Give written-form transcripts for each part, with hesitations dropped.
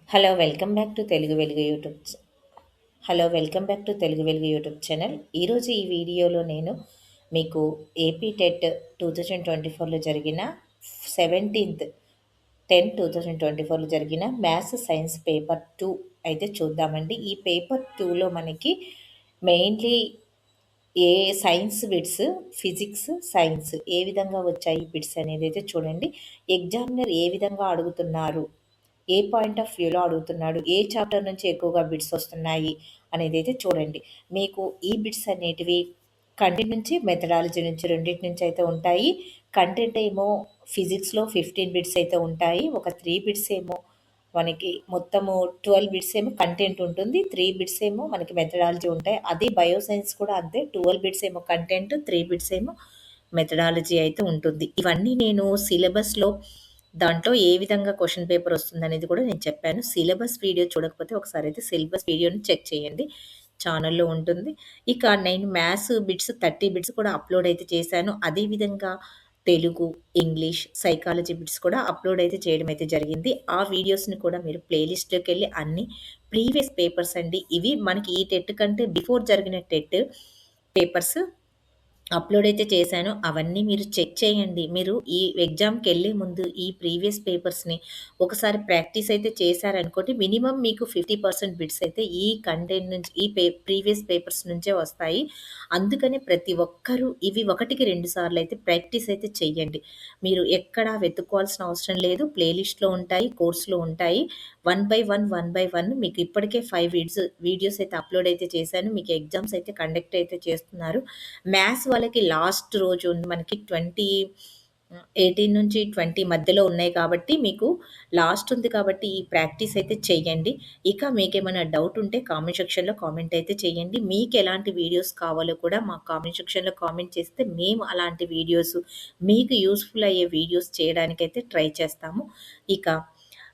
Hello welcome back to Telugu Velugu YouTube hello welcome back to Telugu Velugu YouTube channel. ఈరోజు ఈ వీడియోలో నేను మీకు ఏపీ టెట్ 2024లో జరిగిన 17/10/2024లో జరిగిన మ్యాథ్స్ సైన్స్ పేపర్ 2 అయితే చూద్దామండి. ఈ పేపర్ 2లో మనకి మెయిన్లీ ఏ సైన్స్ బిట్స్, ఫిజిక్స్, సైన్స్ ఏ విధంగా వచ్చాయి బిట్స్ అనేది అయితే చూడండి. ఎగ్జామినర్ ఏ విధంగా అడుగుతున్నారు, ఏ పాయింట్ ఆఫ్ వ్యూలో అడుగుతున్నాడు, ఏ చాప్టర్ నుంచి ఎక్కువగా బిట్స్ వస్తున్నాయి అనేది అయితే చూడండి. మీకు ఈ బిట్స్ అనేటివి కంటెంట్ నుంచి, మెథడాలజీ నుంచి రెండింటి నుంచి అయితే ఉంటాయి. కంటెంట్ ఏమో ఫిజిక్స్లో 15 బిట్స్ అయితే ఉంటాయి. ఒక 3 బిట్స్ ఏమో మనకి మొత్తము 12 బిట్స్ ఏమో కంటెంట్ ఉంటుంది, 3 బిట్స్ ఏమో మనకి మెథడాలజీ ఉంటాయి. అదే బయోసైన్స్ కూడా అంతే, 12 బిట్స్ ఏమో కంటెంట్, 3 బిట్స్ ఏమో మెథడాలజీ అయితే ఉంటుంది. ఇవన్నీ నేను సిలబస్లో దాంట్లో ఏ విధంగా క్వశ్చన్ పేపర్ వస్తుందనేది కూడా నేను చెప్పాను. సిలబస్ వీడియో చూడకపోతే ఒకసారి అయితే సిలబస్ వీడియోని చెక్ చేయండి, ఛానల్లో ఉంటుంది. ఇక నేను మ్యాథ్స్ బిట్స్ 30 బిట్స్ కూడా అప్లోడ్ అయితే చేశాను. అదేవిధంగా తెలుగు, ఇంగ్లీష్, సైకాలజీ బిట్స్ కూడా అప్లోడ్ అయితే చేయడం అయితే జరిగింది. ఆ వీడియోస్ని కూడా మీరు ప్లేలిస్ట్లోకి వెళ్ళి అన్ని ప్రీవియస్ పేపర్స్ అండి, ఇవి మనకి ఈ టెట్ కంటే బిఫోర్ జరిగిన టెట్ పేపర్స్ అప్లోడ్ అయితే చేశాను. అవన్నీ మీరు చెక్ చేయండి. మీరు ఈ ఎగ్జామ్‌కెళ్ళే ముందు ఈ ప్రీవియస్ పేపర్స్‌ని ఒకసారి ప్రాక్టీస్ అయితే చేశారనుకోండి, మినిమమ్ మీకు 50% బిట్స్ అయితే ఈ కంటెంట్ నుంచి, ఈ ప్రీవియస్ పేపర్స్ నుంచే వస్తాయి. అందుకనే ప్రతి ఒక్కరూ ఇవి 1కి 2 సార్లు అయితే ప్రాక్టీస్ అయితే చెయ్యండి. మీరు ఎక్కడా వెతుక్కోవాల్సిన అవసరం లేదు. ప్లేలిస్ట్‌లో ఉంటాయి, కోర్స్‌లో ఉంటాయి. వన్ బై వన్ మీకు ఇప్పటికే 5 వీడియోస్ అయితే అప్లోడ్ అయితే చేశాను. మీకు ఎగ్జామ్స్ అయితే కండక్ట్ అయితే చేస్తున్నారు. మ్యాథ్స్ వాళ్ళకి లాస్ట్ రోజు ఉంది మనకి 18 నుంచి 20 మధ్యలో ఉన్నాయి కాబట్టి మీకు లాస్ట్ ఉంది కాబట్టి ఈ ప్రాక్టీస్ అయితే చెయ్యండి. ఇక మీకేమైనా డౌట్ ఉంటే కామెంట్ సెక్షన్‌లో కామెంట్ అయితే చేయండి. మీకు ఎలాంటి వీడియోస్ కావాలో కూడా మా కామెంట్ సెక్షన్‌లో కామెంట్ చేస్తే మేము అలాంటి వీడియోస్, మీకు యూజ్‌ఫుల్ అయ్యే వీడియోస్ చేయడానికైతే ట్రై చేస్తాము. ఇక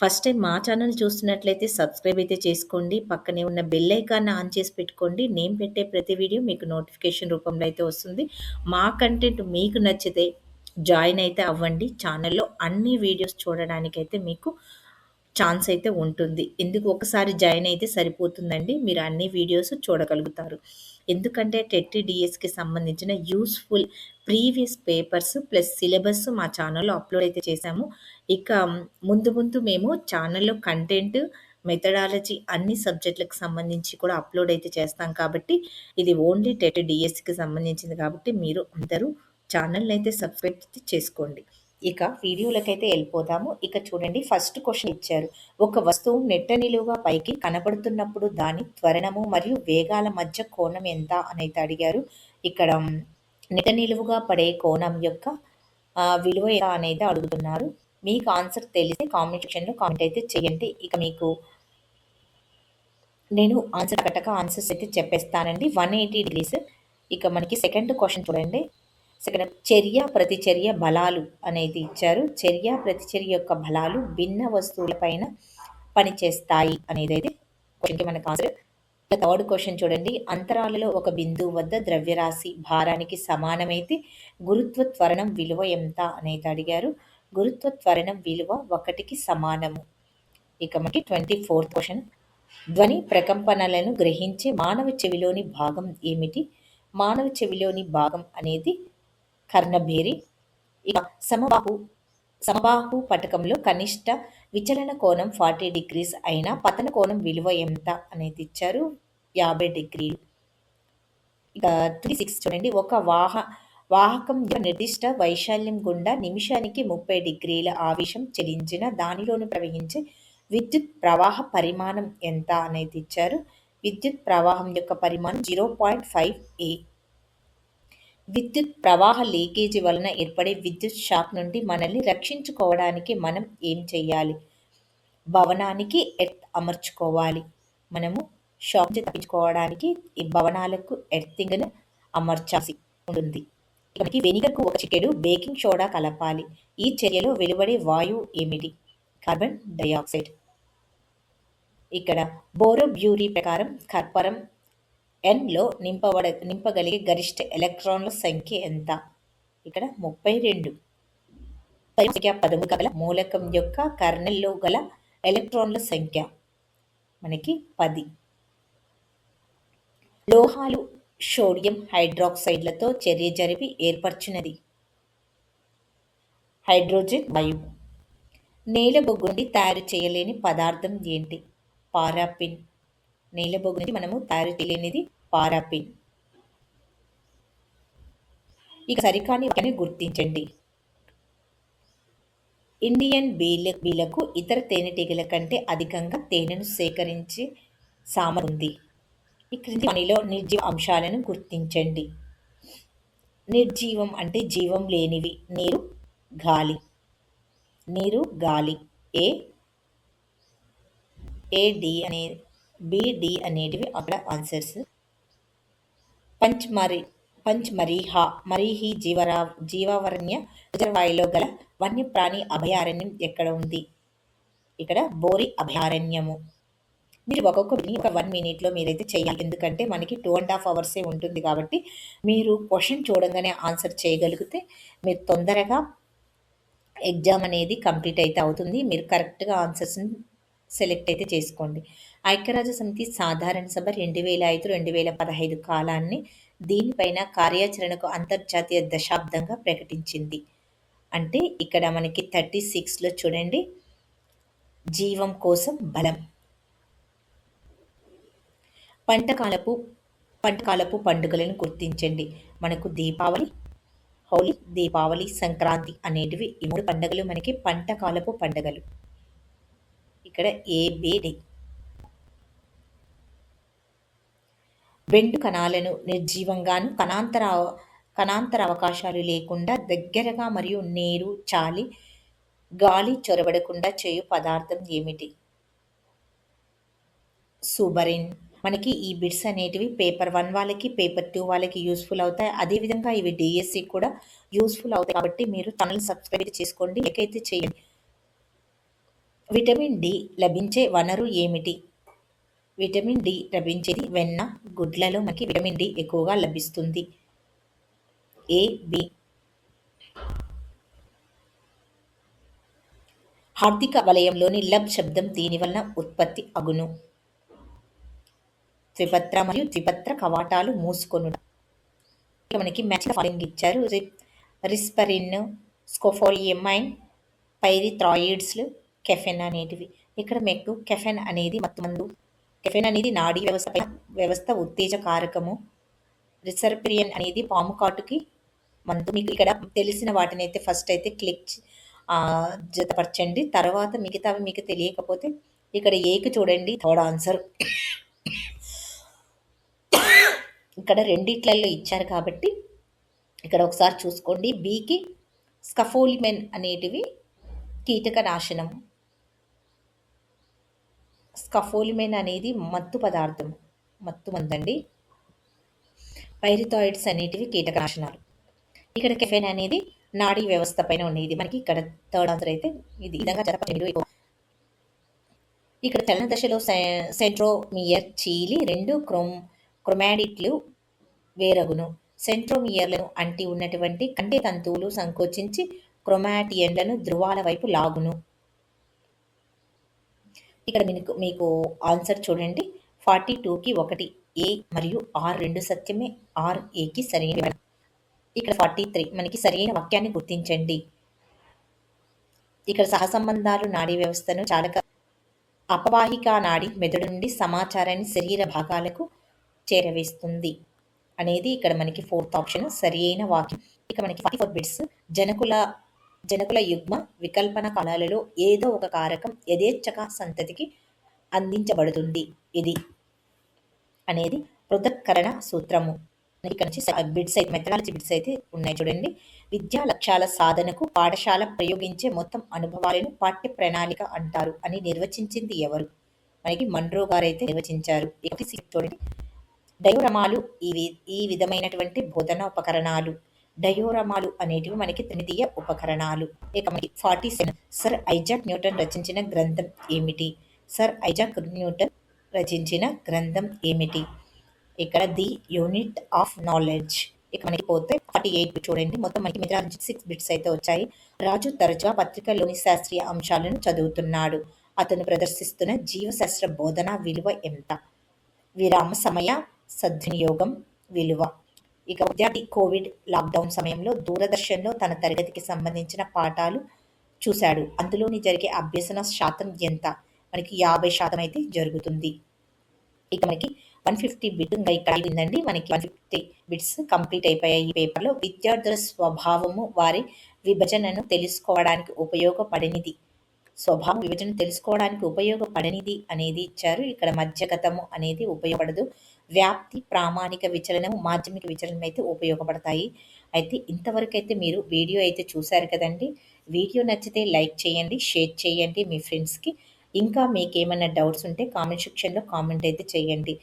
ఫస్ట్ టైం మా ఛానల్ చూస్తున్నట్లయితే సబ్స్క్రైబ్ అయితే చేసుకోండి. పక్కనే ఉన్న బెల్ ఐకాన్ ఆన్ చేసి పెట్టుకోండి. నేను పెట్టే ప్రతి వీడియో మీకు నోటిఫికేషన్ రూపంలో అయితే వస్తుంది. మా కంటెంట్ మీకు నచ్చితే జాయిన్ అయితే అవ్వండి. ఛానల్‌లో అన్ని వీడియోస్ చూడడానికైతే మీకు ఛాన్స్ అయితే ఉంటుంది. ఎందుకు ఒకసారి జాయిన్ అయితే సరిపోతుందండి, మీరు అన్ని వీడియోస్ చూడగలుగుతారు. ఎందుకంటే టెట్ డిఎస్‌కి సంబంధించిన useful previous papers plus syllabus మా ఛానల్‌లో అప్లోడ్ అయితే చేశాము. ఇక ముందు ముందు మేము ఛానల్‌లో కంటెంట్, మెథడాలజీ అన్ని సబ్జెక్టులకు సంబంధించి కూడా అప్లోడ్ అయితే చేస్తాం కాబట్టి, ఇది ఓన్లీ టెట్ డిఎస్‌కి సంబంధించింది కాబట్టి మీరు అందరూ ఛానల్‌ని అయితే సబ్స్క్రైబ్ చేసుకోండి. ఇక వీడియోలకైతే వెళ్ళిపోదాము. ఇక చూడండి, ఫస్ట్ క్వశ్చన్ ఇచ్చారు. ఒక వస్తువు నెట్ట నిలువుగా పైకి కనపడుతున్నప్పుడు దాని త్వరణము మరియు వేగాల మధ్య కోణం ఎంత అనేది అడిగారు. ఇక్కడ నెట్ట నిలువుగా పడే కోణం యొక్క విలువ ఎంత అనేది అడుగుతున్నారు. మీకు ఆన్సర్ తెలిస్తే కామెంట్ సెక్షన్‌లో కామెంట్ అయితే చేయండి. ఇక మీకు నేను ఆన్సర్స్ అయితే చెప్పేస్తానండి. 180 డిగ్రీస్. ఇక మనకి సెకండ్ క్వశ్చన్ చూడండి. సెకండ్, చర్య ప్రతిచర్య బలాలు అనేది ఇచ్చారు. చర్య ప్రతిచర్య యొక్క బలాలు భిన్న వస్తువులపైన పనిచేస్తాయి అనేది అయితే క్వశ్చన్కి మనకు ఆన్సర్. థర్డ్ క్వశ్చన్ చూడండి, అంతరాలలో ఒక బిందువు వద్ద ద్రవ్యరాశి భారానికి సమానమైతే గురుత్వ త్వరణం విలువ ఎంత అనేది అడిగారు. గురుత్వ త్వరణం విలువ 1కి సమానము. ఇక మనకి 24th క్వశ్చన్, ధ్వని ప్రకంపనలను గ్రహించే మానవ చెవిలోని భాగం ఏమిటి? మానవ చెవిలోని భాగం అనేది కర్ణభేరి. ఇక సమబాహు పటకంలో కనిష్ట విచలన కోణం 40 డిగ్రీస్ అయినా పతన కోణం విలువ ఎంత అనేది ఇచ్చారు. 50 డిగ్రీలు. ఇక 36 చూడండి, ఒక వాహకం యొక్క నిర్దిష్ట వైశాల్యం గుండా నిమిషానికి 30 డిగ్రీల ఆవేశం చెలించిన దానిలోని ప్రవహించే విద్యుత్ ప్రవాహ పరిమాణం ఎంత అనేది ఇచ్చారు. విద్యుత్ ప్రవాహం యొక్క పరిమాణం 0.5 A. విద్యుత్ ప్రవాహ లీకేజీ వలన ఏర్పడే విద్యుత్ షాక్ నుండి మనల్ని రక్షించుకోవడానికి మనం ఏం చేయాలి? భవనానికి ఎర్త్ అమర్చుకోవాలి. మనము షాక్ నుంచి తప్పించుకోవడానికి ఈ భవనాలకు ఎర్తింగ్ను అమర్చాల్సి ఉంటుంది. మనకి వెనిగర్కు 1 చిటికెడు బేకింగ్ సోడా కలపాలి. ఈ చర్యలో వెలువడే వాయువు ఏమిటి? Carbon dioxide. ఇక్కడ బోరోబ్యూరీ ప్రకారం కర్పరం Nలో నింపగలిగే గరిష్ట ఎలక్ట్రాన్ల సంఖ్య ఎంత? ఇక్కడ 32. సంఖ్య 13 గల మూలకం యొక్క కర్నెల్లో గల ఎలక్ట్రాన్ల సంఖ్య మనకి 10. లోహాలు సోడియం హైడ్రాక్సైడ్లతో చర్య జరిపి ఏర్పరచునది హైడ్రోజన్ వాయువు. నేల బొగ్గు నుండి తయారు చేయలేని పదార్థం ఏంటి? పారాఫిన్. నేల బొగ్గు నుండి మనము తయారు చేయలేనిది పారాఫిన్. ఇక సరికాని వాక్యాన్ని గుర్తించండి. ఇండియన్ బీలకు ఇతర తేనెటీగల కంటే అధికంగా తేనెను సేకరించే సామర్థ్యం ఉంది. ఈ క్రింది వానిలో నిర్జీవ అంశాలను గుర్తించండి. నిర్జీవం అంటే జీవం లేనివి. నీరు, గాలి. నీరు, గాలి. ఏ ఏ డి అనే బి డి అనేటివి అక్కడ ఆన్సర్స్. మరీహి జీవావరణ్య రిజర్వాయర్లో గల వన్యప్రాణి అభయారణ్యం ఎక్కడ ఉంది? ఇక్కడ బోరి అభయారణ్యము. మీరు ఒక్కొక్క ఒక 1 మినిట్లో మీరైతే చేయాలి. ఎందుకంటే మనకి 2.5 అవర్సే ఉంటుంది కాబట్టి మీరు క్వశ్చన్ చూడంగానే ఆన్సర్ చేయగలిగితే మీరు తొందరగా ఎగ్జామ్ అనేది కంప్లీట్ అయితే అవుతుంది. మీరు కరెక్ట్గా ఆన్సర్స్ని సెలెక్ట్ అయితే చేసుకోండి. ఐక్యరాజ్య సమితి సాధారణ సభ 2005-2015 కాలాన్ని దీనిపైన కార్యాచరణకు అంతర్జాతీయ దశాబ్దంగా ప్రకటించింది. అంటే ఇక్కడ మనకి 36లో చూడండి, జీవం కోసం బలం. పంటకాలపు పండుగలను గుర్తించండి. మనకు దీపావళి, హోలీ, దీపావళి, సంక్రాంతి అనేటివి ఈ 3 పండుగలు మనకి పంటకాలపు పండుగలు. ఇక్కడ ఏబిడి. బెండు కణాలను నిర్జీవంగాను కణాంతర అవకాశాలు లేకుండా దగ్గరగా మరియు నీరు, గాలి చొరబడకుండా చేయు పదార్థం ఏమిటి? సూబరిన్. మనకి ఈ బిట్స్ అనేటివి పేపర్ 1 వాళ్ళకి, పేపర్ 2 వాళ్ళకి యూస్ఫుల్ అవుతాయి. అదేవిధంగా ఇవి డిఎస్సి కూడా యూస్ఫుల్ అవుతాయి కాబట్టి మీరు ఛానల్ సబ్స్క్రైబ్ చేసుకోండి, లైక్ చేయండి. విటమిన్ డి లభించే వనరు ఏమిటి? విటమిన్ డి లభించేది వెన్న, గుడ్లలో మనకి విటమిన్ డి ఎక్కువగా లభిస్తుంది. A B. ఆర్థిక వలయంలోని లబ్ శబ్దం దీని వలన ఉత్పత్తి అగును. త్రిపత్ర మరియు ద్విపత్ర కవాటాలు మూసుకొనుట. మనకి మ్యాచ్ ఫాలోయింగ్ ఇచ్చారు. రిస్పరిన్, స్కోపోలియమైన్, పైరిథ్రాయిడ్స్, కెఫెన్ అనేటివి. ఇక్కడ మీకు కెఫెన్ అనేది మత్తుమందు. కెఫెన్ అనేది నాడీ వ్యవస్థ ఉత్తేజ కారకము. రిసర్పిరియన్ అనేది పాము కాటుకి మందు. మీకు ఇక్కడ తెలిసిన వాటిని అయితే ఫస్ట్ అయితే జతపరచండి. తర్వాత మిగతావి మీకు తెలియకపోతే ఇక్కడ ఏకి చూడండి, థర్డ్ ఆన్సర్. ఇక్కడ రెండిట్లలో ఇచ్చారు కాబట్టి ఇక్కడ ఒకసారి చూసుకోండి. బికి స్కఫోలిమెన్ అనేటివి కీటకనాశనం. స్కఫోలిమెన్ అనేది మత్తు పదార్థం, మత్తు మందండి. పైరిథాయిడ్స్ అనేటివి కీటకనాశనాలు. ఇక్కడ కెఫెన్ అనేది నాడీ వ్యవస్థ పైన ఉండేది. మనకి ఇక్కడ థర్డ్ ఆన్సర్ అయితే ఇది విధంగా జరపండి. ఇక్కడ చలన దశలో సెంట్రోమియర్ చీలి 2 క్రోమాటిడ్లు వేరగును. సెంట్రోమియర్లను అంటి ఉన్నటువంటి కంటే తంతువులు సంకోచించి క్రోమాటియన్లను ధ్రువాల వైపు లాగును. ఇక్కడ మీకు ఆన్సర్ చూడండి. 42కి 1 ఏ మరియు ఆర్ 2 సత్యమే, ఆర్ ఏకి సరైన. ఇక్కడ 43 మనకి సరైన వాక్యాన్ని గుర్తించండి. ఇక్కడ సహసంబంధాలు నాడీ వ్యవస్థను చాలక అపవాహిక నాడి మెదడు నుండి సమాచారాన్ని శరీర భాగాలకు చేరవేస్తుంది అనేది ఇక్కడ మనకి 4th ఆప్షన్ సరైన వాక్యం. ఇక మనకి 44 బిట్స్. జనకుల యుగ్మ వికల్పన కాలాలలో ఏదో ఒక కారకం యథేచ్ఛగా సంతతికి అందించబడుతుంది. ఇది అనేది పృథక్కరణ సూత్రము. ఇక్కడ నుంచి బిట్స్ అయితే మెథడాలజీ బిట్స్ అయితే ఉన్నాయి చూడండి. విద్యా లక్ష్యాల సాధనకు పాఠశాల ప్రయోగించే మొత్తం అనుభవాలను పాఠ్య ప్రణాళిక అంటారు అని నిర్వచించింది ఎవరు? మనకి మన్రో గారు అయితే నిర్వచించారు. చూడండి. డయోరమాలు ఈ విధమైనటువంటి బోధన ఉపకరణాలు. డయోరమాలు అనేటివి మనకి త్రిమితీయ ఉపకరణాలు. ఇక మనకి 47 సర్ ఐజాక్ న్యూటన్ రచించిన గ్రంథం ఏమిటి? సర్ ఐజాక్ న్యూటన్ రచించిన గ్రంథం ఏమిటి? ఇక్కడ ది యూనిట్ ఆఫ్ నాలెడ్జ్. ఇక మనకి పోతే 48 చూడండి. మొత్తం మనకి మెథడాలజీ 6 బిట్స్ అయితే వచ్చాయి. రాజు తరచుగా పత్రికలోని శాస్త్రీయ అంశాలను చదువుతున్నాడు. అతను ప్రదర్శిస్తున్న జీవశాస్త్ర బోధన విలువ ఎంత? విరామ సమయ సద్వినియోగం విలువ. ఇక విద్యార్థి కోవిడ్ లాక్డౌన్ సమయంలో దూరదర్శన్లో తన తరగతికి సంబంధించిన పాఠాలు చూశాడు. అందులోని జరిగే అభ్యసన శాతం ఎంత? మనకి 50% అయితే జరుగుతుంది. ఇక మనకి 150 బిట్ ఇంకా ఇక్కడ అయిపోయిందండి. మనకి 150 బిట్స్ కంప్లీట్ అయిపోయాయి ఈ పేపర్లో. విద్యార్థుల స్వభావము వారి విభజనను తెలుసుకోవడానికి ఉపయోగపడినది. స్వభావం విభజన తెలుసుకోవడానికి ఉపయోగపడనిది అనేది ఇచ్చారు. ఇక్కడ మధ్యగతము అనేది ఉపయోగపడదు. వ్యాప్తి, ప్రామాణిక విచలనము, మాధ్యమిక విచలనం అయితే ఉపయోగపడతాయి. అయితే ఇంతవరకు అయితే మీరు వీడియో అయితే చూశారు కదండి. వీడియో నచ్చితే లైక్ చేయండి, షేర్ చేయండి మీ ఫ్రెండ్స్కి. ఇంకా మీకేమైనా డౌట్స్ ఉంటే కామెంట్ సెక్షన్లో కామెంట్ అయితే చేయండి.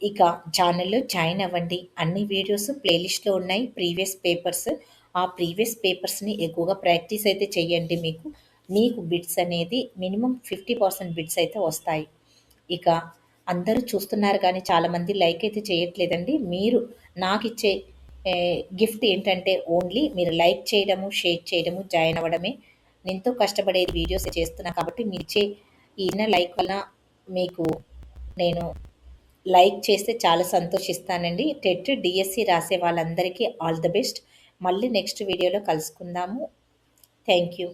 ఇక ఛానల్లో జాయిన్ అవ్వండి. అన్ని వీడియోస్ ప్లేలిస్ట్లో ఉన్నాయి. ప్రీవియస్ పేపర్స్, ఆ ప్రీవియస్ పేపర్స్ని ఎక్కువగా ప్రాక్టీస్ అయితే చేయండి. మీకు బిట్స్ అనేది మినిమం 50% బిట్స్ అయితే వస్తాయి. ఇక అందరూ చూస్తున్నారు కానీ చాలామంది లైక్ అయితే చేయట్లేదండి. మీరు నాకు ఇచ్చే గిఫ్ట్ ఏంటంటే ఓన్లీ మీరు లైక్ చేయడము, షేర్ చేయడము, జాయిన్ అవ్వడమే. ఎంతో కష్టపడే వీడియోస్ చేస్తున్నా కాబట్టి మీరు ఇచ్చే ఈ చిన్న లైక్ వల్ల మీకు నేను లైక్ చేస్తే చాలా సంతోషిస్తానండి. టెట్, డిఎస్సి రాసే వాళ్ళందరికీ ఆల్ ది బెస్ట్. మళ్ళీ నెక్స్ట్ వీడియోలో కలుసుకుందాము. Thank you.